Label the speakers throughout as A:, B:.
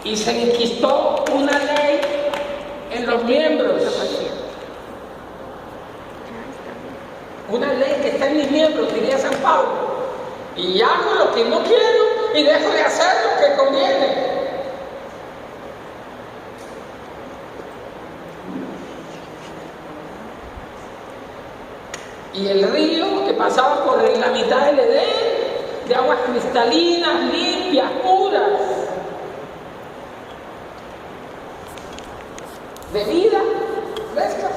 A: y se enquistó una ley en los miembros. Una ley que está en mis miembros, diría San Pablo. Y hago lo que no quiero y dejo de hacer lo que conviene. Y el río que pasaba por la mitad del Edén, de aguas cristalinas, limpias, puras, de vida fresca.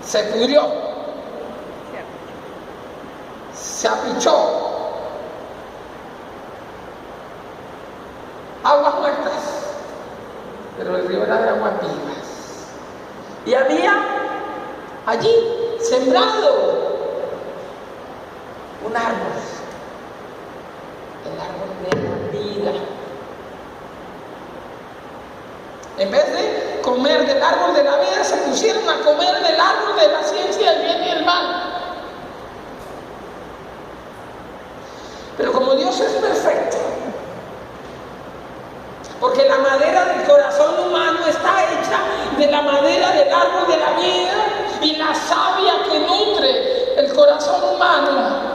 A: Se pudrió, se apichó. Aguas muertas, pero el río era de aguas vivas. Y había allí sembrado un árbol, el árbol de la vida. En vez de comer del árbol de la vida, se pusieron a comer del árbol de la ciencia del bien y el mal. Pero como Dios es perfecto, porque la madera del corazón humano está hecha de la madera del árbol de la vida, y la savia que nutre el corazón humano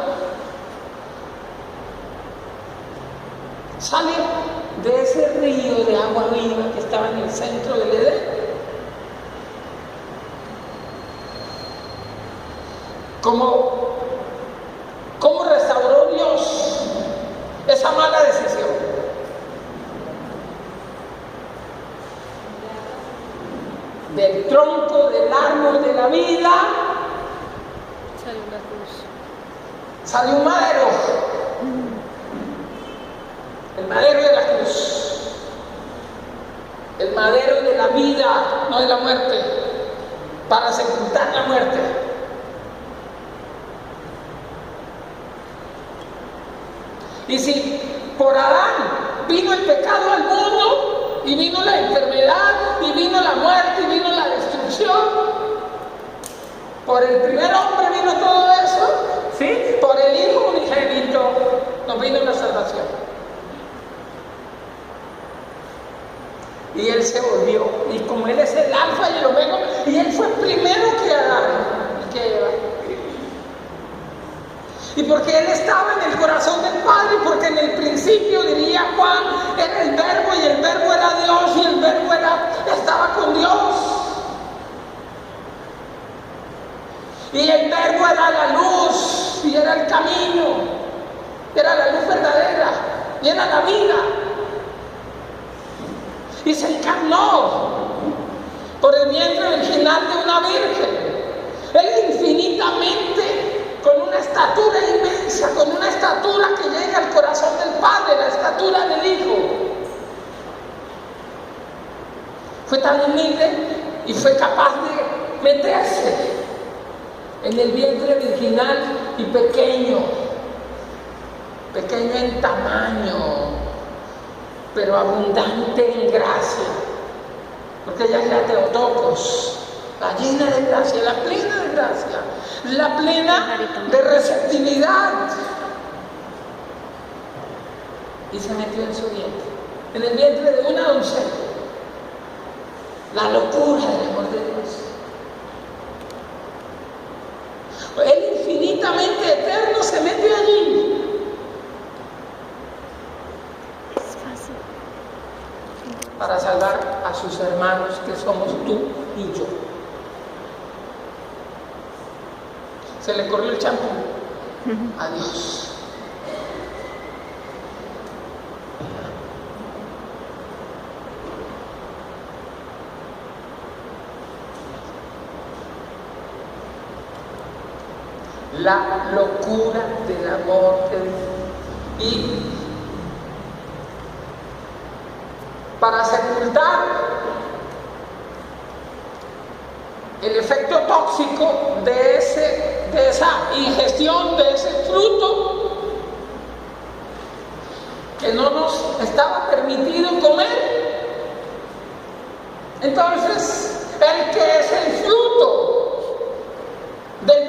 A: sale de ese río de agua viva que estaba en el centro del Edén. ¿Cómo restauró Dios esa mala decisión? Del tronco del árbol de la vida
B: salió una cruz.
A: Salió un madero. El madero de la cruz. El madero de la vida, no de la muerte, para sepultar la muerte. Y si por Adán vino el pecado al mundo, y vino la enfermedad, y vino la muerte, y vino la destrucción, por el primer hombre vino todo eso, ¿sí? Por el Hijo unigénito nos vino la salvación. Y Él se volvió, y como Él es el alfa y el omega, y Él fue primero que Adán y que Eva. Y porque Él estaba en el corazón del Padre, porque en el principio, diría Juan, era el Verbo, y el Verbo era Dios, y el Verbo estaba con Dios. Y el Verbo era la luz, y era el camino, era la luz verdadera, y era la vida. Y se encarnó por el vientre virginal de una virgen. Él infinitamente, con una estatura inmensa, con una estatura que llega al corazón del Padre, la estatura del Hijo. Fue tan humilde y fue capaz de meterse en el vientre virginal y pequeño en tamaño, pero abundante en gracia, porque ella es la Theotokos, la llena de gracia, la plena de gracia, la plena de receptividad. Y se metió en su vientre, en el vientre de una doncella. La locura del amor de Dios. Él infinitamente eterno se mete allí. Para salvar a sus hermanos, que somos tú y yo. Se le corrió el champú. Adiós. La locura del amor de Dios. Y para sepultar el efecto tóxico de esa ingestión, de ese fruto que no nos estaba permitido comer. Entonces, el que es el fruto del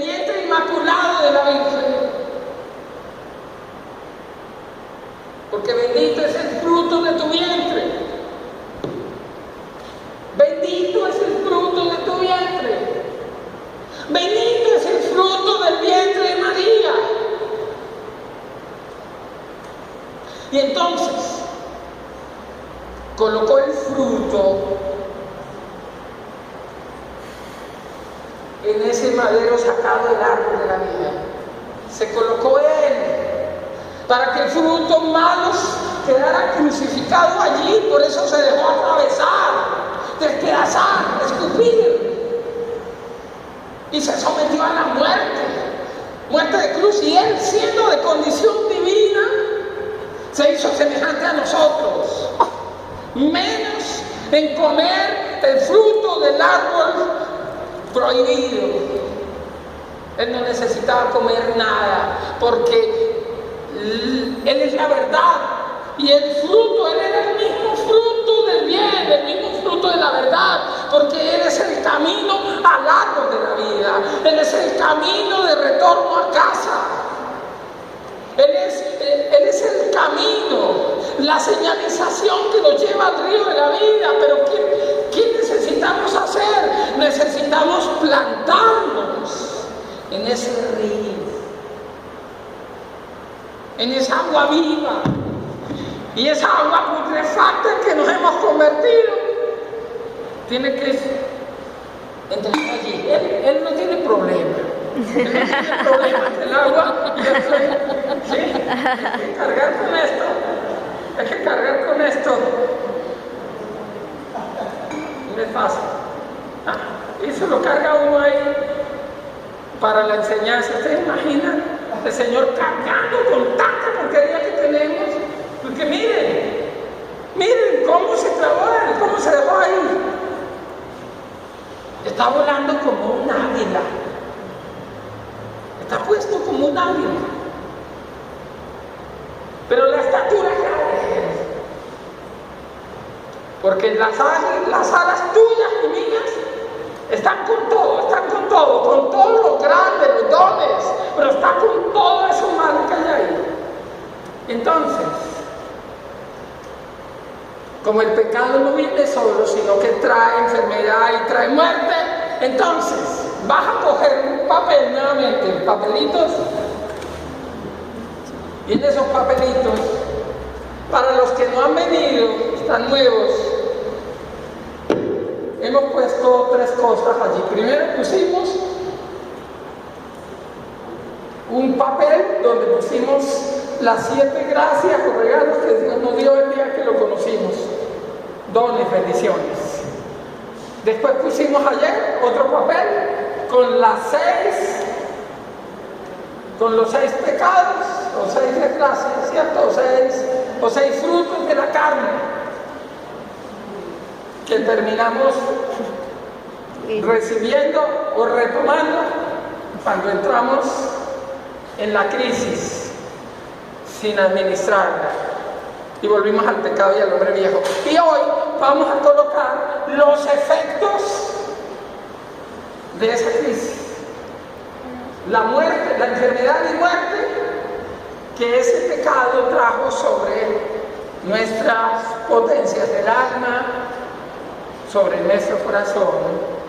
A: colocó el fruto en ese madero sacado del árbol de la vida. Se colocó Él para que el fruto malo quedara crucificado allí. Por eso se dejó atravesar, despedazar, escupir, y se sometió a la muerte de cruz. Y Él, siendo de condición divina, se hizo semejante a nosotros, menos en comer el fruto del árbol prohibido. Él no necesitaba comer nada, porque Él es la verdad, y el fruto, Él era el mismo fruto del bien, el mismo fruto de la verdad, porque Él es el camino al árbol de la vida. Él es el camino de retorno a casa. Él es el camino, la señalización que nos lleva al río de la vida. Pero ¿qué necesitamos hacer? Necesitamos plantarnos en ese río, en esa agua viva. Y esa agua putrefacta en que nos hemos convertido tiene que entrar allí. Él no tiene problema. Él no tiene problema con el agua. ¿Sí? Hay que cargar con esto. Hay que cargar con esto. No es fácil. Eso lo carga uno ahí para la enseñanza. ¿Ustedes imaginan el Señor cargando con tanta porquería que tenemos? Porque miren cómo se clavó Él, cómo se dejó ahí. Está volando como un águila. Está puesto como un águila. Pero la estatura es la de Él. Porque las alas tuyas y mías están con todo, con todo lo grande, los dones, pero está con todo eso malo que hay ahí. Entonces, como el pecado no viene solo, sino que trae enfermedad y trae muerte, entonces vas a coger un papel nuevamente, papelitos, y en esos papelitos, para los que no han venido, están nuevos, hemos puesto 3 cosas allí. Primero pusimos un papel donde pusimos las 7 gracias o regalos que Dios nos dio el día que lo conocimos, dones, bendiciones. Después pusimos ayer otro papel con los 6 pecados, o 6 desgracias, ¿cierto? O 6 frutos de la carne, que terminamos recibiendo o retomando cuando entramos en la crisis sin administrarla y volvimos al pecado y al hombre viejo. Y hoy vamos a colocar los efectos de esa crisis, la muerte, la enfermedad y muerte que ese pecado trajo sobre nuestras potencias del alma, sobre nuestro corazón.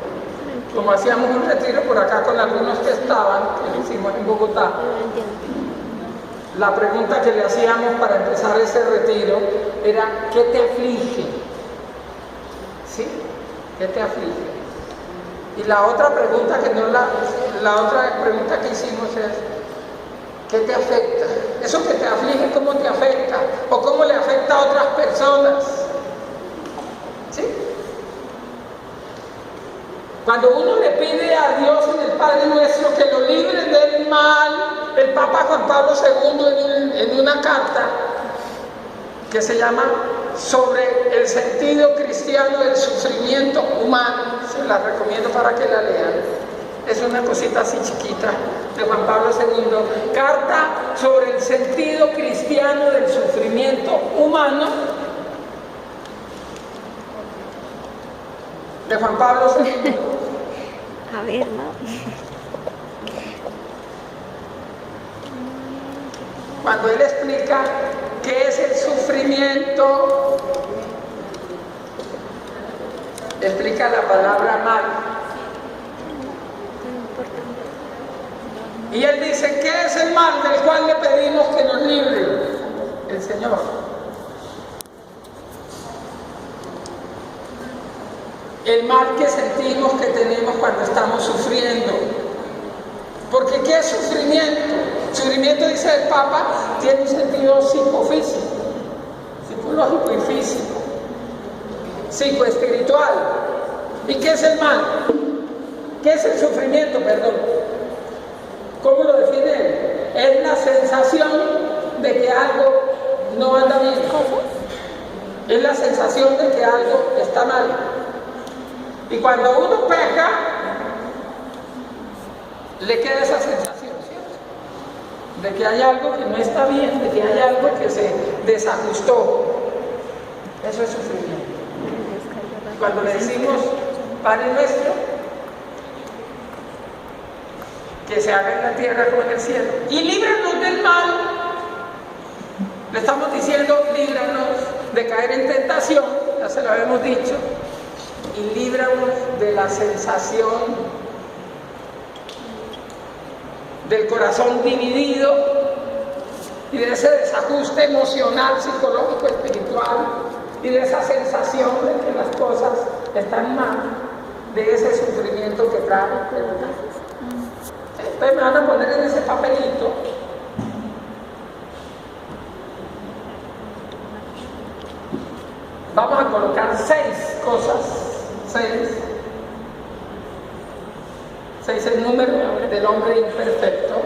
A: Como hacíamos un retiro por acá con algunos que estaban, que lo hicimos en Bogotá, la pregunta que le hacíamos para empezar ese retiro era: ¿qué te aflige? ¿Sí? ¿Qué te aflige? Y la otra pregunta que hicimos es: ¿qué te afecta? Eso que te aflige, ¿cómo te afecta? ¿O cómo le afecta a otras personas? ¿Sí? Cuando uno le pide a Dios en el Padre Nuestro que lo libre del mal, el Papa Juan Pablo II en una carta que se llama Sobre el sentido cristiano del sufrimiento humano, se la recomiendo para que la lean. Es una cosita así chiquita de Juan Pablo II, carta sobre el sentido cristiano del sufrimiento humano de Juan Pablo II.
C: A ver, ¿no?
A: Cuando él explica qué es el sufrimiento, explica la palabra mal. Y él dice: ¿qué es el mal del cual le pedimos que nos libre? El Señor. el mal que sentimos que tenemos cuando estamos sufriendo. Porque ¿qué es sufrimiento? Sufrimiento, dice el Papa, tiene un sentido psicofísico, psicológico y físico, psicoespiritual. ¿Y qué es el mal? ¿Qué es el sufrimiento? Perdón. ¿Cómo lo define él? Es la sensación de que algo no anda bien. Es la sensación de que algo está mal. Y cuando uno peca, le queda esa sensación, ¿cierto? De que hay algo que no está bien, de que hay algo que se desajustó. Eso es sufrimiento. Cuando le decimos, Padre nuestro, que se haga en la tierra como en el cielo, y líbranos del mal, le estamos diciendo, líbranos de caer en tentación, ya se lo habíamos dicho, y líbranos de la sensación del corazón dividido y de ese desajuste emocional, psicológico, espiritual, y de esa sensación de que las cosas están mal, de ese sufrimiento que trae. Ustedes me van a poner en ese papelito vamos a colocar 6 cosas, 6 el número del hombre imperfecto,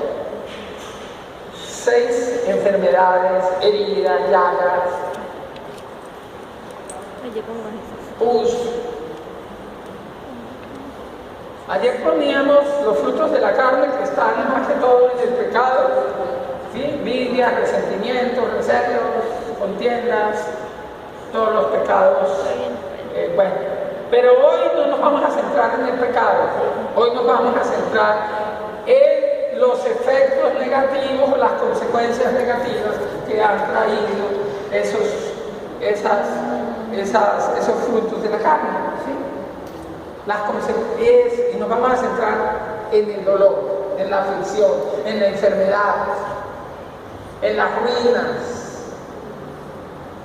A: 6 enfermedades, heridas, llagas, pus. Ayer poníamos los frutos de la carne que están más que todo en el pecado, ¿sí? Envidia, resentimientos, recelos, contiendas, todos los pecados. Bueno, pero hoy no nos vamos a centrar en el pecado, hoy nos vamos a centrar en los efectos negativos o las consecuencias negativas que han traído esos frutos de la carne, ¿sí? Las consecuencias, y nos vamos a centrar en el dolor, en la aflicción, en la enfermedad, en las ruinas,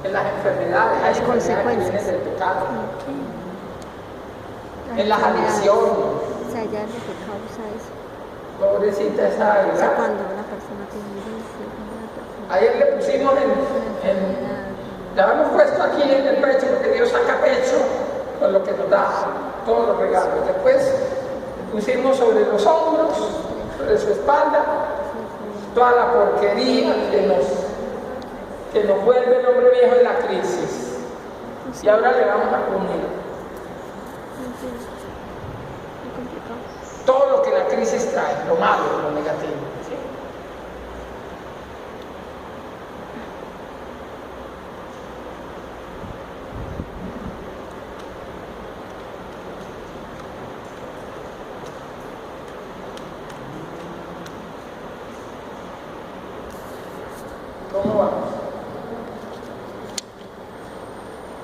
A: en las enfermedades,
C: las consecuencias
A: que vienen del pecado, en las adicciones.
C: O sea, ya es lo que causa eso.
A: Pobrecita esa
C: O sea,
A: águila.
C: cuando una persona tiene un vicio, una persona
A: Ayer le pusimos la hemos puesto aquí en el pecho porque Dios saca pecho con lo que nos da, todos los regalos. Después le pusimos sobre los hombros, sobre su espalda, toda la porquería que nos vuelve el hombre viejo en la crisis. Y ahora le vamos a unir todo lo que la crisis trae, lo malo, lo negativo. ¿Sí? ¿Cómo vamos?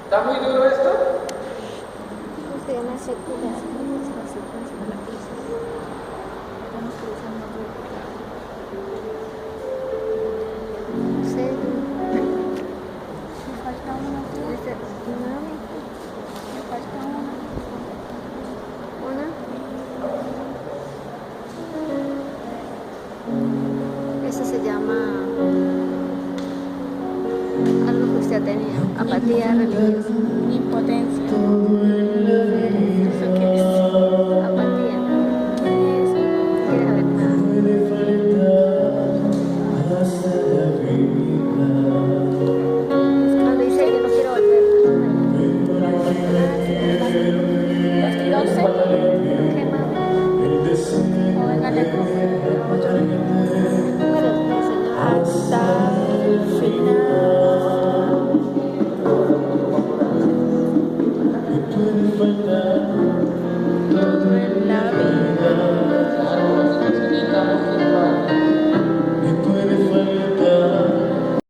A: ¿Está muy duro esto?
C: se llama secular. No sé.
B: Me falta una. Me falta
C: ¿Una? Eso se llama algo que usted tenía, apatía religiosa.
B: impotencia.
C: ¿Eso qué es? Apatía. ¿Quiere saber nada? Cuando dice yo no quiero volver.
B: No sé.
C: ¿Qué más?
B: O venga lejos.
C: Hasta el final. Todo en la vida.